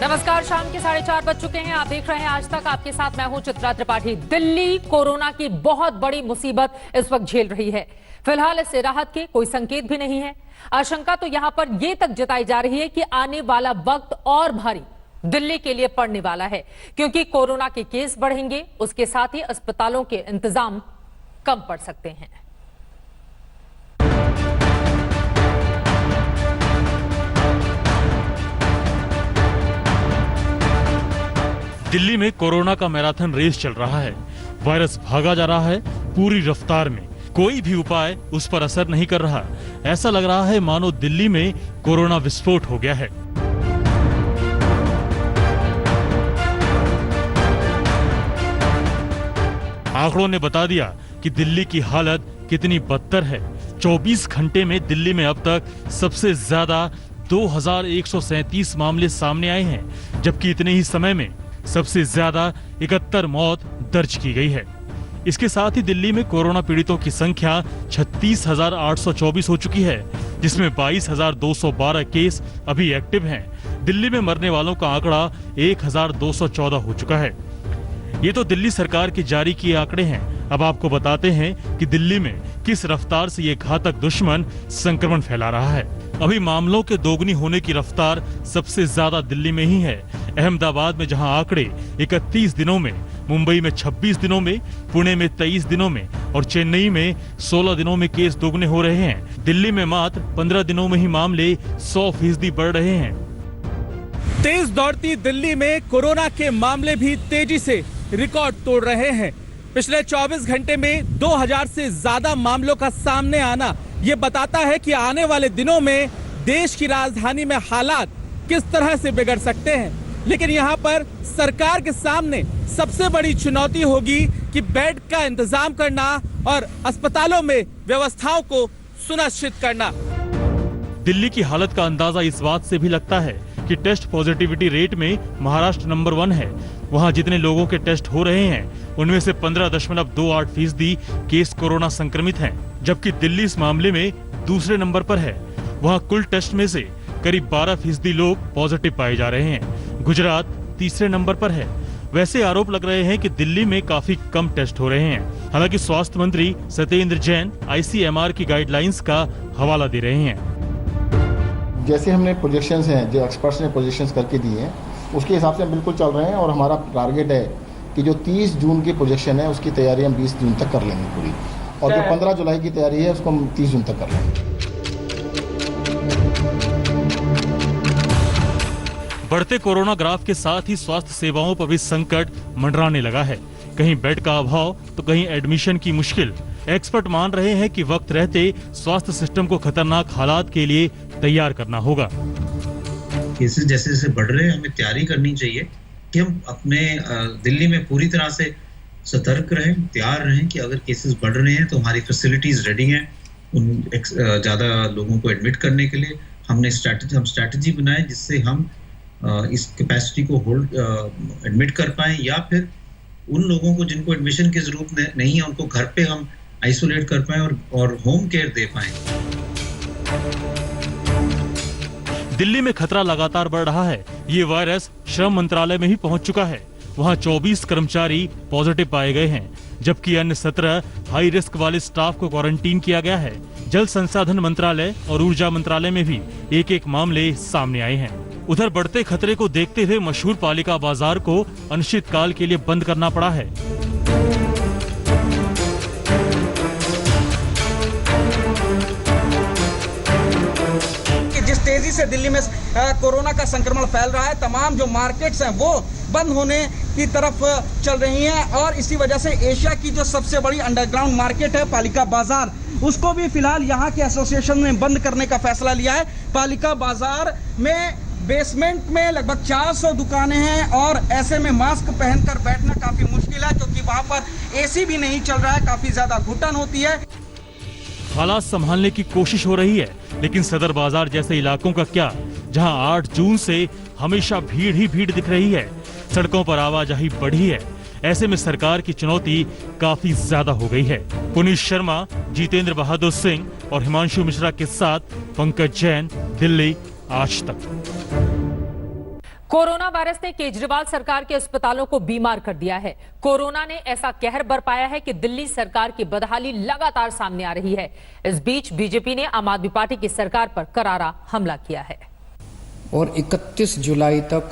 नमस्कार, शाम के 4:30 बज चुके हैं। आप देख रहे हैं आज तक। आपके साथ मैं हूं चित्रा त्रिपाठी। दिल्ली कोरोना की बहुत बड़ी मुसीबत इस वक्त झेल रही है। फिलहाल इससे राहत के कोई संकेत भी नहीं है। आशंका तो यहां पर यह तक जताई जा रही है कि आने वाला वक्त और भारी दिल्ली के लिए पड़ने वाला है, क्योंकि कोरोना के केस बढ़ेंगे, उसके साथ ही अस्पतालों के इंतजाम कम पड़ सकते हैं। दिल्ली में कोरोना का मैराथन रेस चल रहा है। वायरस भागा जा रहा है पूरी रफ्तार में। कोई भी उपाय उस पर असर नहीं कर रहा। ऐसा लग रहा है मानो दिल्ली में कोरोना विस्फोट हो गया है। आंकड़ों ने बता दिया कि दिल्ली की हालत कितनी बदतर है। 24 घंटे में दिल्ली में अब तक सबसे ज्यादा 2137 मामले सामने आए हैं, जबकि इतने ही समय में सबसे ज्यादा 71 मौत दर्ज की गई है। इसके साथ ही दिल्ली में कोरोना पीड़ितों की संख्या 36,824 हो चुकी है, जिसमें 22,212 केस अभी एक्टिव हैं। दिल्ली में मरने वालों का आंकड़ा 1,214 हो चुका है। ये तो दिल्ली सरकार के जारी किए आंकड़े हैं। अब आपको बताते हैं कि दिल्ली में किस रफ्तार से ये घातक दुश्मन संक्रमण फैला रहा है। अभी मामलों के दोगुनी होने की रफ्तार सबसे ज्यादा दिल्ली में ही है। अहमदाबाद में जहां आंकड़े 31 दिनों में, मुंबई में 26 दिनों में, पुणे में 23 दिनों में और चेन्नई में 16 दिनों में केस दोगुने हो रहे हैं, दिल्ली में मात्र 15 दिनों में ही मामले 100% बढ़ रहे हैं। तेज दौड़ती दिल्ली में कोरोना के मामले भी तेजी से रिकॉर्ड तोड़ रहे हैं। पिछले 24 घंटे में 2000 से ज्यादा मामलों का सामने आना ये बताता है कि आने वाले दिनों में देश की राजधानी में हालात किस तरह से बिगड़ सकते हैं। लेकिन यहाँ पर सरकार के सामने सबसे बड़ी चुनौती होगी कि बेड का इंतजाम करना और अस्पतालों में व्यवस्थाओं को सुनिश्चित करना। दिल्ली की हालत का अंदाजा इस बात से भी लगता है कि टेस्ट पॉजिटिविटी रेट में महाराष्ट्र नंबर 1 है। वहां जितने लोगों के टेस्ट हो रहे हैं, उनमें से 15.28% केस कोरोना संक्रमित हैं, जबकि दिल्ली इस मामले में दूसरे नंबर पर है। वहां कुल टेस्ट में से करीब 12% लोग पॉजिटिव पाए जा रहे हैं। गुजरात तीसरे नंबर पर है। वैसे आरोप लग रहे हैं कि दिल्ली में काफी कम टेस्ट हो रहे हैं। हालांकि स्वास्थ्य मंत्री सत्येंद्र जैन ICMR की गाइडलाइंस का हवाला दे रहे हैं। जैसे हमने प्रोजेक्शंस हैं, जो एक्सपर्ट्स ने प्रोजेक्शंस करके दिए हैं, उसके हिसाब से हम बिल्कुल चल रहे हैं। और हमारा टारगेट है कि जो 30 जून की प्रोजेक्शन है, उसकी तैयारी हम 20 जून तक कर लेंगे पूरी, और जो 15 जुलाई की तैयारी है, उसको हम 30 जून तक कर लेंगे। बढ़ते कोरोना ग्राफ के साथ ही स्वास्थ्य सेवाओं पर भी संकट मंडराने लगा है। कहीं बेड का अभाव तो कहीं एडमिशन की मुश्किल। एक्सपर्ट मान रहे हैं कि वक्त रहते स्वास्थ्य सिस्टम को खतरनाक हालात के लिए तैयार करना होगा। केसेस जैसे जैसे बढ़ रहे हैं, हमें तैयारी करनी चाहिए कि हम अपने दिल्ली में पूरी तरह से सतर्क रहें, तैयार रहें कि अगर केसेस बढ़ रहे हैं तो हमारी फैसिलिटीज रेडी हैं उन ज़्यादा लोगों को एडमिट करने के लिए। हम स्ट्रैटेजी बनाए जिससे हम इस कैपेसिटी को होल्ड एडमिट कर पाएं, या फिर उन लोगों को जिनको एडमिशन की जरूरत नहीं है, उनको घर पे हम आइसोलेट कर पाएं और होम केयर दे पाएं। दिल्ली में खतरा लगातार बढ़ रहा है। ये वायरस श्रम मंत्रालय में ही पहुंच चुका है। वहां 24 कर्मचारी पॉजिटिव पाए गए हैं, जबकि अन्य 17 हाई रिस्क वाले स्टाफ को क्वारंटीन किया गया है। जल संसाधन मंत्रालय और ऊर्जा मंत्रालय में भी एक मामले सामने आए हैं। उधर बढ़ते खतरे को देखते हुए मशहूर पालिका बाजार को अनिश्चितकाल के लिए बंद करना पड़ा है। जिस तेजी से दिल्ली में कोरोना का संक्रमण फैल रहा है, तमाम जो मार्केट्स हैं वो बंद होने की तरफ चल रही हैं, और इसी वजह से एशिया की जो सबसे बड़ी अंडरग्राउंड मार्केट है पालिका बाजार, उसको भी फिलहाल यहाँ के एसोसिएशन ने बंद करने का फैसला लिया है। पालिका बाजार में बेसमेंट में लगभग 400 दुकानें हैं, और ऐसे में मास्क पहनकर बैठना काफी मुश्किल है, क्योंकि वहां पर एसी भी नहीं चल रहा है, काफी ज्यादा घुटन होती है। हालात संभालने की कोशिश हो रही है, लेकिन सदर बाजार जैसे इलाकों का क्या, जहां 8 जून से हमेशा भीड़ ही भीड़ दिख रही है। सड़कों पर आवाजाही बढ़ी है। ऐसे में सरकार की चुनौती काफी ज्यादा हो गई है। पुनीत शर्मा, जितेंद्र बहादुर सिंह और हिमांशु मिश्रा के साथ पंकज जैन, दिल्ली आज तक। कोरोना वायरस ने केजरीवाल सरकार के अस्पतालों को बीमार कर दिया है। कोरोना ने ऐसा कहर बरपाया है कि दिल्ली सरकार की बदहाली लगातार सामने आ रही है। इस बीच बीजेपी ने आम आदमी पार्टी की सरकार पर करारा हमला किया है। और 31 जुलाई तक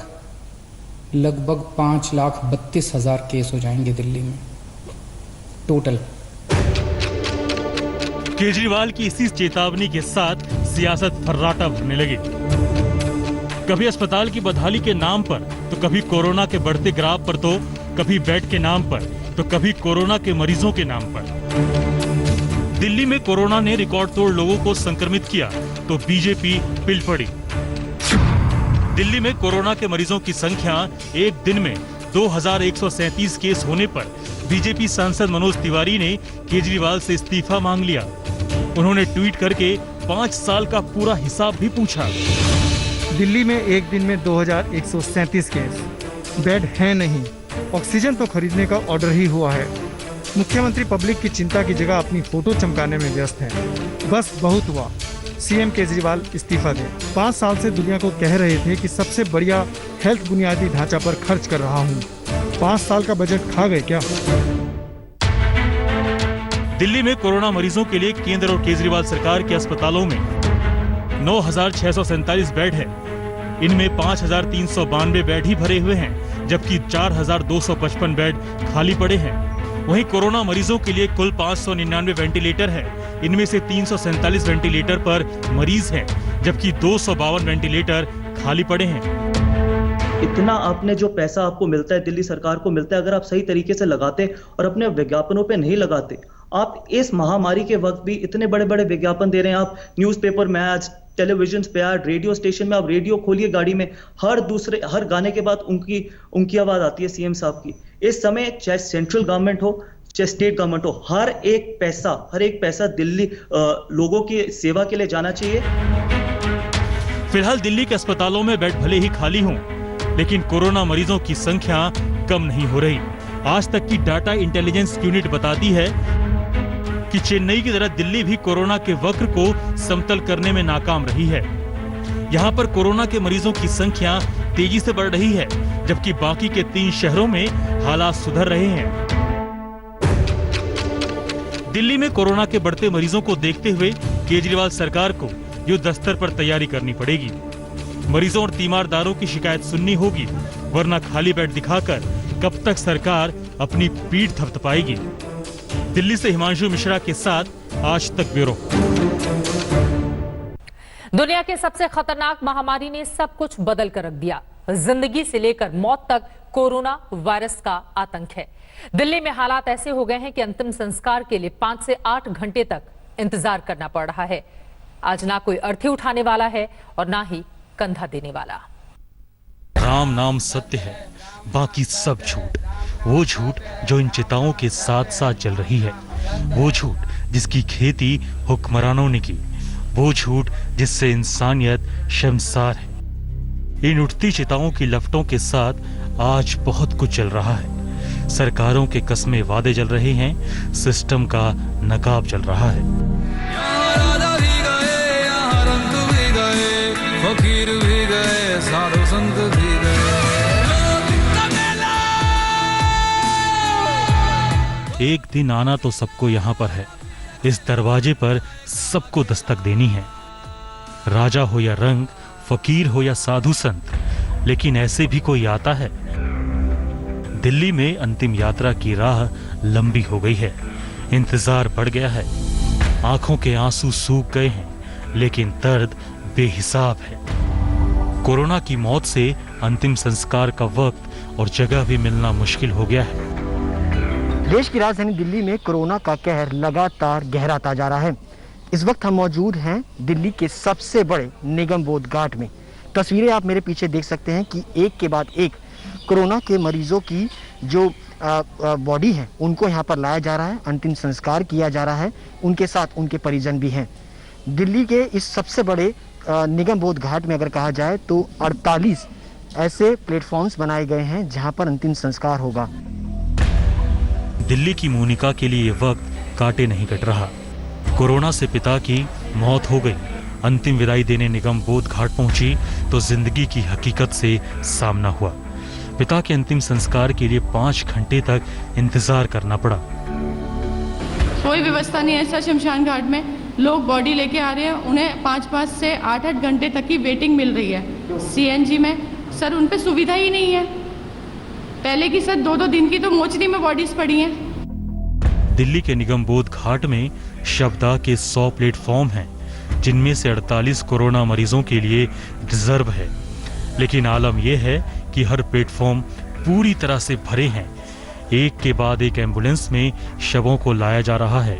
लगभग 5,32,000 केस हो जाएंगे दिल्ली में टोटल। केजरीवाल की इसी चेतावनी के साथ सियासत फर्राटा भरने लगी। कभी अस्पताल की बदहाली के नाम पर तो कभी कोरोना के बढ़ते ग्राफ पर, तो कभी बेड के नाम पर तो कभी कोरोना के मरीजों के नाम पर। दिल्ली में कोरोना ने रिकॉर्ड तोड़ लोगों को संक्रमित किया तो बीजेपी पिल पड़ी। दिल्ली में कोरोना के मरीजों की संख्या एक दिन में 2,137 केस होने पर बीजेपी सांसद मनोज तिवारी ने केजरीवाल से इस्तीफा मांग लिया। उन्होंने ट्वीट करके 5 साल का पूरा हिसाब भी पूछा। दिल्ली में एक दिन में 2,137 केस, बेड है नहीं, ऑक्सीजन तो खरीदने का ऑर्डर ही हुआ है। मुख्यमंत्री पब्लिक की चिंता की जगह अपनी फोटो चमकाने में व्यस्त हैं। बस बहुत हुआ, सीएम केजरीवाल इस्तीफा दें। 5 साल से दुनिया को कह रहे थे कि सबसे बढ़िया हेल्थ बुनियादी ढांचा पर खर्च कर रहा हूँ। 5 साल का बजट खा गए क्या? दिल्ली में कोरोना मरीजों के लिए केंद्र और केजरीवाल सरकार के अस्पतालों में 9,647 बेड है। इनमें 5,392 बेड ही भरे हुए हैं, जबकि 4,255 बेड खाली पड़े हैं। वहीं कोरोना मरीजों के लिए कुल 599 वेंटिलेटर है। इनमें से 347 वेंटिलेटर पर मरीज हैं, जबकि 252 वेंटिलेटर खाली पड़े हैं। इतना आपने जो पैसा आपको मिलता है, दिल्ली सरकार को मिलता है, अगर आप सही तरीके से लगाते और अपने विज्ञापनों पे नहीं लगाते, आप इस महामारी के वक्त भी इतने बड़े बड़े विज्ञापन दे रहे हैं। आप न्यूज़पेपर में आज, टेलीविजन पे आज, रेडियो स्टेशन में, आप रेडियो खोलिए गाड़ी में, हर गाने के बाद उनकी आवाज आती है सीएम साहब की। इस समय चाहे सेंट्रल गवर्नमेंट हो चाहे स्टेट गवर्नमेंट हो, हर एक पैसा दिल्ली लोगों की सेवा के लिए जाना चाहिए। फिलहाल दिल्ली के अस्पतालों में बेड भले ही खाली हों, लेकिन कोरोना मरीजों की संख्या कम नहीं हो रही। आज तक की डाटा इंटेलिजेंस यूनिट बताती है कि चेन्नई की तरह दिल्ली भी कोरोना के वक्र को समतल करने में नाकाम रही है। यहाँ पर कोरोना के मरीजों की संख्या तेजी से बढ़ रही है, जबकि बाकी के 3 शहरों में हालात सुधर रहे हैं। दिल्ली में कोरोना के बढ़ते मरीजों को देखते हुए केजरीवाल सरकार को युद्ध स्तर पर तैयारी करनी पड़ेगी। मरीजों और तीमारदारों की शिकायत सुननी होगी, वरना खाली बेड दिखाकर कब तक सरकार अपनी पीठ थपथपाएगी। दिल्ली से हिमांशु मिश्रा के साथ आज तक ब्यूरो। दुनिया के सबसे खतरनाक महामारी ने सब कुछ बदल कर रख दिया। जिंदगी से लेकर मौत तक कोरोना वायरस का आतंक है। दिल्ली में हालात ऐसे हो गए हैं कि अंतिम संस्कार के लिए 5 से 8 घंटे तक इंतजार करना पड़ रहा है। आज ना कोई अर्थी उठाने वाला है और ना ही कंधा देने वाला। राम नाम सत्य है, बाकी सब झूठ। वो झूठ जो इन चिताओं के साथ साथ चल रही है, वो झूठ जिसकी खेती हुक्मरानों ने की, वो झूठ जिससे इंसानियत शर्मसार है। इन उठती चिताओं की लपटों के साथ आज बहुत कुछ चल रहा है। सरकारों के कस्मे वादे जल रहे हैं, सिस्टम का नकाब चल रहा है। फकीर भी गए, साधु संत भी गए। एक दिन आना तो सबको यहाँ पर है। इस दरवाजे पर सबको दस्तक देनी है। राजा हो या रंग, फकीर हो या साधु संत, लेकिन ऐसे भी कोई आता है। दिल्ली में अंतिम यात्रा की राह लंबी हो गई है। इंतजार बढ़ गया है। आंखों के आंसू सूख गए हैं, लेकिन दर्द बेहिसाब है। कोरोना की मौत से अंतिम संस्कार का वक्त और जगह भी मिलना मुश्किल हो गया है। देश की राजधानी दिल्ली में कोरोना का कहर लगातार गहराता जा रहा है। इस वक्त हम मौजूद हैं दिल्ली के सबसे बड़े निगम बोध घाट में। तस्वीरें आप मेरे पीछे देख सकते हैं कि एक के बाद एक कोरोना के मरीजों की जो बॉडी है उनको यहाँ पर लाया जा रहा है, अंतिम संस्कार किया जा रहा है। उनके साथ उनके परिजन भी हैं। दिल्ली के इस सबसे बड़े निगम बोध घाट में अगर कहा जाए तो 48 ऐसे प्लेटफॉर्म्स बनाए गए हैं जहां पर अंतिम संस्कार होगा। दिल्ली की मोनिका के लिए ये वक्त काटे नहीं कट रहा। कोरोना से पिता की मौत हो गई अंतिम विदाई देने निगम बोध घाट पहुंची तो जिंदगी की हकीकत से सामना हुआ। पिता के अंतिम संस्कार के लिए 5 घंटे तक इंतजार करना पड़ा। कोई व्यवस्था नहीं है सर, शमशान घाट में लोग बॉडी लेके आ रहे हैं, उन्हें 5 से 8 घंटे तक की वेटिंग मिल रही है। सीएनजी में सर उन पे सुविधा ही नहीं है। पहले की सर 2-2 दिन की तो मोचरी में बॉडीज पड़ी हैं। दिल्ली के निगम बोध घाट में शवदाह के 100 प्लेटफॉर्म हैं, जिनमें से 48 कोरोना मरीजों के लिए रिजर्व है। लेकिन आलम यह है कि हर प्लेटफॉर्म पूरी तरह से भरे हैं। एक के बाद एक एम्बुलेंस में शवों को लाया जा रहा है।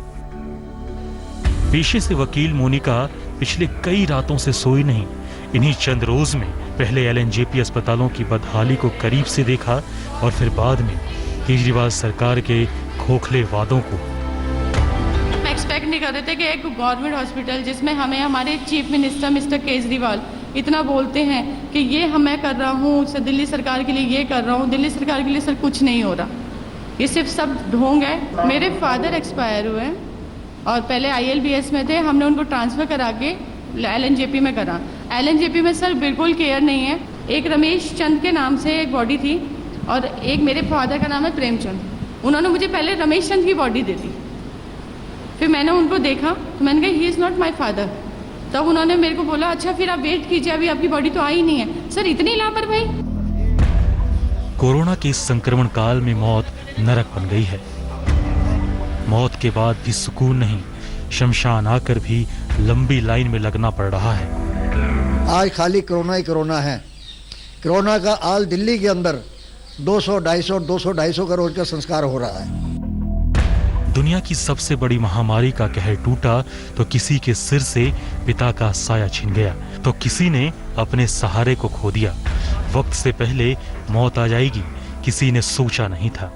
पेशे से वकील मोनिका पिछले कई रातों से सोई नहीं। इन्हीं चंद रोज में पहले एलएनजेपी अस्पतालों की बदहाली को करीब से देखा और फिर बाद में केजरीवाल सरकार के खोखले वादों को। हम एक्सपेक्ट नहीं कर रहे थे कि एक गवर्नमेंट हॉस्पिटल जिसमें हमें हमारे चीफ मिनिस्टर मिस्टर केजरीवाल इतना बोलते हैं कि ये मैं कर रहा हूँ दिल्ली सरकार के लिए, ये कर रहा हूँ दिल्ली सरकार के लिए, सर कुछ नहीं हो रहा। ये सिर्फ सब ढोंग है। मेरे फादर एक्सपायर हुए और पहले ILBS में थे, हमने उनको ट्रांसफ़र करा के LNJP में करा। LNJP में सर बिल्कुल केयर नहीं है। एक रमेश चंद के नाम से एक बॉडी थी और एक मेरे फादर का नाम है प्रेमचंद। उन्होंने मुझे पहले रमेश चंद की बॉडी दी थी, फिर मैंने उनको देखा तो मैंने कहा he is not my father. तब उन्होंने मेरे को बोला अच्छा फिर आप वेट कीजिए, अभी आपकी बॉडी तो आई नहीं है। सर इतनी लापरवाही। कोरोना के इस संक्रमण काल में मौत नरक बन गई है। मौत के बाद भी सुकून नहीं, शमशान आकर भी लंबी लाइन में लगना पड़ रहा है। आज खाली कोरोना ही कोरोना है। कोरोना का आल दिल्ली के अंदर 200-250 का रोज का संस्कार हो रहा है। दुनिया की सबसे बड़ी महामारी का कहर टूटा तो किसी के सिर से पिता का साया छिन गया, तो किसी ने अपने सहारे को खो दिया। वक्त से पहले मौत आ जाएगी किसी ने सोचा नहीं था,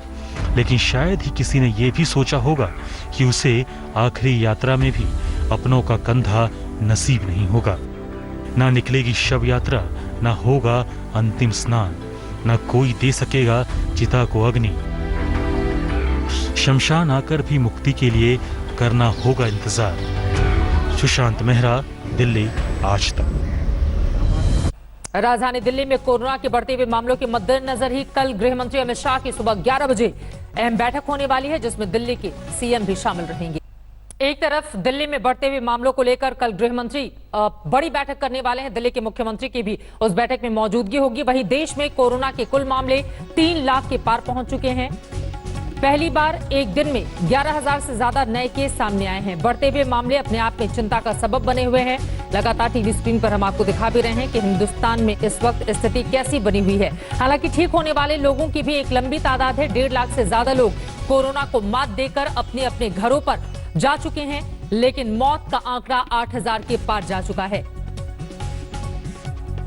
लेकिन शायद ही किसी ने यह भी सोचा होगा कि उसे आखिरी यात्रा में भी अपनों का कंधा नसीब नहीं होगा। ना निकलेगी शव यात्रा, ना होगा अंतिम स्नान, ना कोई दे सकेगा चिता को अग्नि। शमशान आकर भी मुक्ति के लिए करना होगा इंतजार। सुशांत मेहरा, दिल्ली आज तक। राजधानी दिल्ली में कोरोना के बढ़ते हुए मामलों के मद्देनजर ही कल गृह मंत्री अमित शाह की सुबह 11 बजे अहम बैठक होने वाली है, जिसमें दिल्ली के सीएम भी शामिल रहेंगे। एक तरफ दिल्ली में बढ़ते हुए मामलों को लेकर कल गृह मंत्री बड़ी बैठक करने वाले हैं। दिल्ली के मुख्यमंत्री की भी उस बैठक में मौजूदगी होगी। वहीं देश में कोरोना के कुल मामले 3 लाख के पार पहुंच चुके हैं। पहली बार एक दिन में 11,000 से ज्यादा नए केस सामने आए हैं। बढ़ते हुए मामले अपने आप में चिंता का सबब बने हुए हैं। लगातार टीवी स्क्रीन पर हम आपको दिखा भी रहे हैं कि हिंदुस्तान में इस वक्त स्थिति कैसी बनी हुई है। हालांकि ठीक होने वाले लोगों की भी एक लंबी तादाद है। 1.5 लाख से ज्यादा लोग कोरोना को मात देकर अपने अपने घरों पर जा चुके हैं, लेकिन मौत का आंकड़ा 8,000 के पार जा चुका है।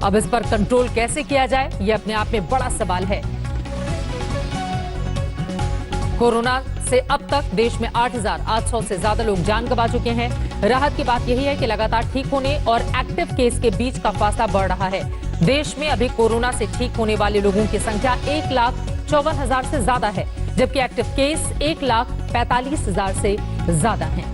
अब इस पर कंट्रोल कैसे किया जाए, यह अपने आप में बड़ा सवाल है। कोरोना से अब तक देश में 8,800 से ज्यादा लोग जान गंवा चुके हैं। राहत की बात यही है कि लगातार ठीक होने और एक्टिव केस के बीच का फासला बढ़ रहा है। देश में अभी कोरोना से ठीक होने वाले लोगों की संख्या 1,54,000 से ज्यादा है, जबकि एक्टिव केस 1,45,000 से ज्यादा हैं।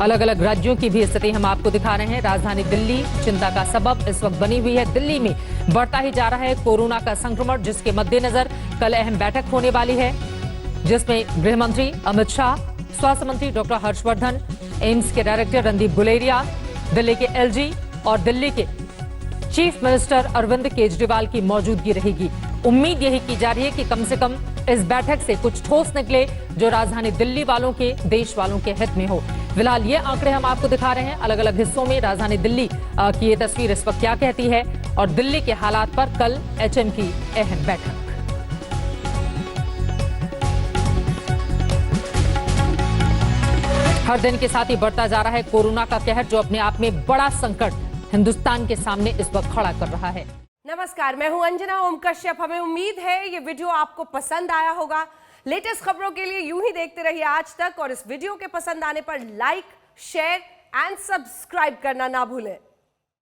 अलग अलग राज्यों की भी स्थिति हम आपको दिखा रहे हैं। राजधानी दिल्ली चिंता का सबब इस वक्त बनी हुई है। दिल्ली में बढ़ता ही जा रहा है कोरोना का संक्रमण, जिसके मद्देनजर कल अहम बैठक होने वाली है, जिसमें गृह मंत्री अमित शाह, स्वास्थ्य मंत्री डॉक्टर हर्षवर्धन, एम्स के डायरेक्टर रणदीप गुलेरिया, दिल्ली के LG और दिल्ली के चीफ मिनिस्टर अरविंद केजरीवाल की मौजूदगी रहेगी। उम्मीद यही की जा रही है कि कम से कम इस बैठक से कुछ ठोस निकले जो राजधानी दिल्ली वालों के, देश वालों के हित में हो। फिलहाल ये आंकड़े हम आपको दिखा रहे हैं। अलग अलग हिस्सों में राजधानी दिल्ली की ये तस्वीर इस वक्त क्या कहती है और दिल्ली के हालात पर कल HM की अहम बैठक। हर दिन के साथ ही बढ़ता जा रहा है कोरोना का कहर, जो अपने आप में बड़ा संकट हिंदुस्तान के सामने इस वक्त खड़ा कर रहा है। नमस्कार, मैं हूं अंजना ओम कश्यप। हमें उम्मीद है ये वीडियो आपको पसंद आया होगा। लेटेस्ट खबरों के लिए यूं ही देखते रहिए आज तक, और इस वीडियो के पसंद आने पर लाइक, शेयर एंड सब्सक्राइब करना ना भूलें।